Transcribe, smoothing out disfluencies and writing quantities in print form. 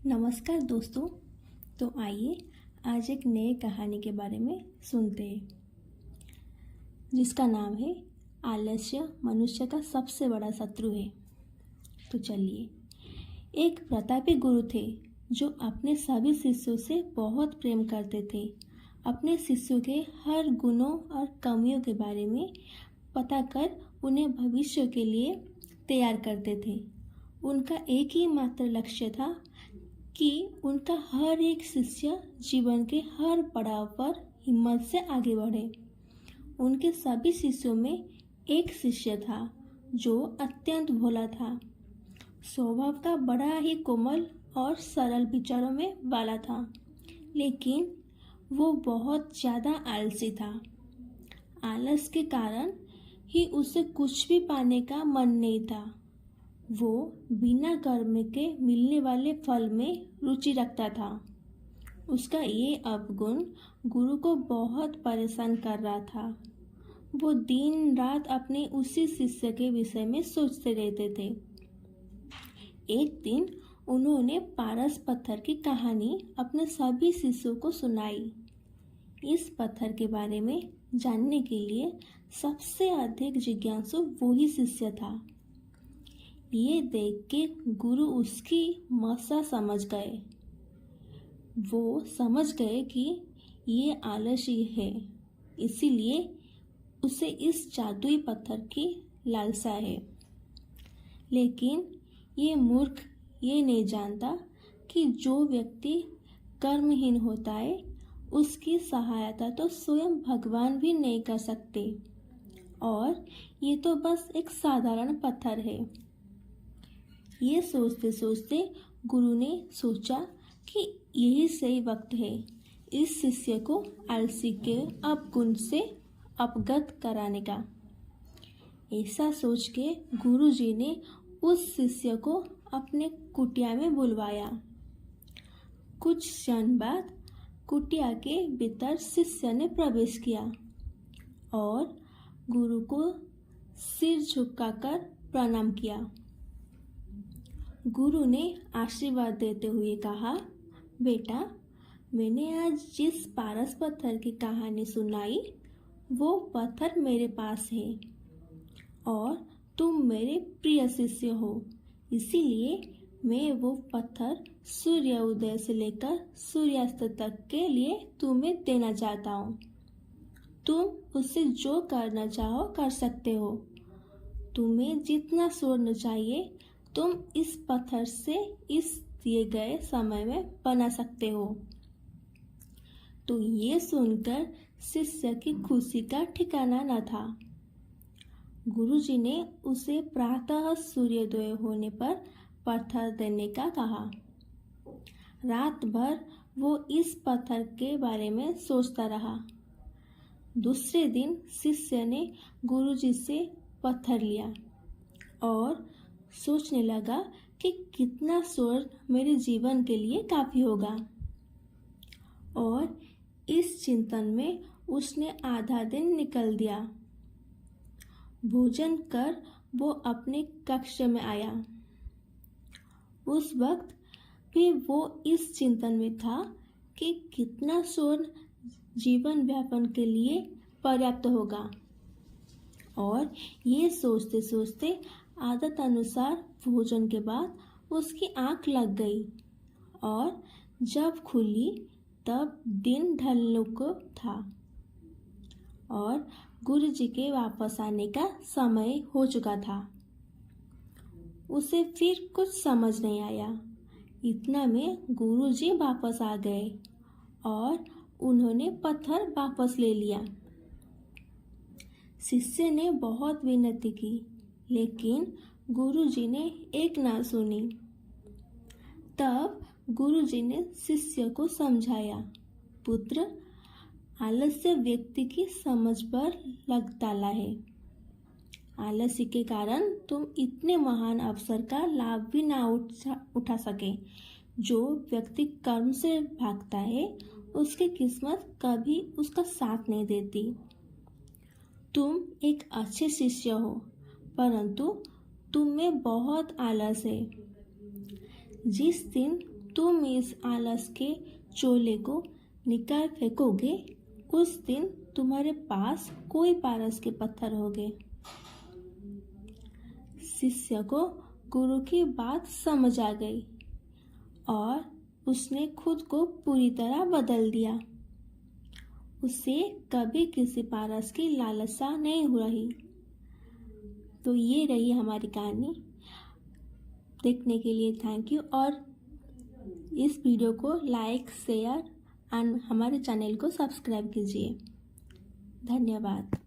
नमस्कार दोस्तों। तो आइए आज एक नए कहानी के बारे में सुनते हैं जिसका नाम है आलस्य मनुष्य का सबसे बड़ा शत्रु है। तो चलिए, एक प्रतापी गुरु थे जो अपने सभी शिष्यों से बहुत प्रेम करते थे। अपने शिष्यों के हर गुणों और कमियों के बारे में पता कर उन्हें भविष्य के लिए तैयार करते थे। उनका एक ही मात्र लक्ष्य था कि उनका हर एक शिष्य जीवन के हर पड़ाव पर हिम्मत से आगे बढ़े। उनके सभी शिष्यों में एक शिष्य था जो अत्यंत भोला था, स्वभाव का बड़ा ही कोमल और सरल विचारों में वाला था, लेकिन वो बहुत ज़्यादा आलसी था। आलस के कारण ही उसे कुछ भी पाने का मन नहीं था। वो बिना कर्म के मिलने वाले फल में रुचि रखता था। उसका ये अवगुण गुरु को बहुत परेशान कर रहा था। वो दिन रात अपने उसी शिष्य के विषय में सोचते रहते थे। एक दिन उन्होंने पारस पत्थर की कहानी अपने सभी शिष्यों को सुनाई। इस पत्थर के बारे में जानने के लिए सबसे अधिक जिज्ञासु वही शिष्य था। ये देख के गुरु उसकी मसा समझ गए। वो समझ गए कि ये आलसी है, इसीलिए उसे इस जादुई पत्थर की लालसा है। लेकिन ये मूर्ख ये नहीं जानता कि जो व्यक्ति कर्महीन होता है उसकी सहायता तो स्वयं भगवान भी नहीं कर सकते, और ये तो बस एक साधारण पत्थर है। ये सोचते सोचते गुरु ने सोचा कि यही सही वक्त है इस शिष्य को आलसी के अवगुण से अवगत कराने का। ऐसा सोच के गुरु जी ने उस शिष्य को अपने कुटिया में बुलवाया। कुछ क्षण बाद कुटिया के भीतर शिष्य ने प्रवेश किया और गुरु को सिर झुकाकर प्रणाम किया। गुरु ने आशीर्वाद देते हुए कहा, बेटा, मैंने आज जिस पारस पत्थर की कहानी सुनाई वो पत्थर मेरे पास है और तुम मेरे प्रिय शिष्य हो, इसीलिए मैं वो पत्थर सूर्य उदय से लेकर सूर्यास्त तक के लिए तुम्हें देना चाहता हूँ। तुम उससे जो करना चाहो कर सकते हो। तुम्हें जितना स्वर्ण चाहिए तुम इस पत्थर से इस दिए गए समय में बना सकते हो। तो ये सुनकर शिष्य की खुशी का ठिकाना न था। गुरुजी ने उसे प्रातः सूर्योदय होने पर पत्थर देने का कहा। रात भर वो इस पत्थर के बारे में सोचता रहा। दूसरे दिन शिष्य ने गुरुजी से पत्थर लिया और सोचने लगा कि कितना स्वर्ण मेरे जीवन के लिए काफ़ी होगा, और इस चिंतन में उसने आधा दिन निकल दिया। भोजन कर वो अपने कक्ष में आया। उस वक्त भी वो इस चिंतन में था कि कितना स्वर्ण जीवन व्यापन के लिए पर्याप्त होगा, और ये सोचते सोचते आदत अनुसार भोजन के बाद उसकी आंख लग गई, और जब खुली तब दिन ढलने को था और गुरुजी के वापस आने का समय हो चुका था। उसे फिर कुछ समझ नहीं आया। इतना में गुरुजी वापस आ गए और उन्होंने पत्थर वापस ले लिया। शिष्य ने बहुत विनती की, लेकिन गुरुजी ने एक ना सुनी। तब गुरुजी ने शिष्य को समझाया, पुत्र, आलस्य व्यक्ति की समझ पर लग डाला है। आलस्य के कारण तुम इतने महान अवसर का लाभ भी ना उठा सके। जो व्यक्ति कर्म से भागता है उसकी किस्मत कभी उसका साथ नहीं देती। तुम एक अच्छे शिष्य हो, परंतु तुम में बहुत आलस है। जिस दिन तुम इस आलस के चोले को निकाल फेंकोगे, उस दिन तुम्हारे पास कोई पारस के पत्थर होंगे। शिष्य को गुरु की बात समझ आ गई और उसने खुद को पूरी तरह बदल दिया। उसे कभी किसी पारस की लालसा नहीं हो रही। तो ये रही हमारी कहानी। देखने के लिए थैंक यू, और इस वीडियो को लाइक, शेयर एंड हमारे चैनल को सब्सक्राइब कीजिए। धन्यवाद।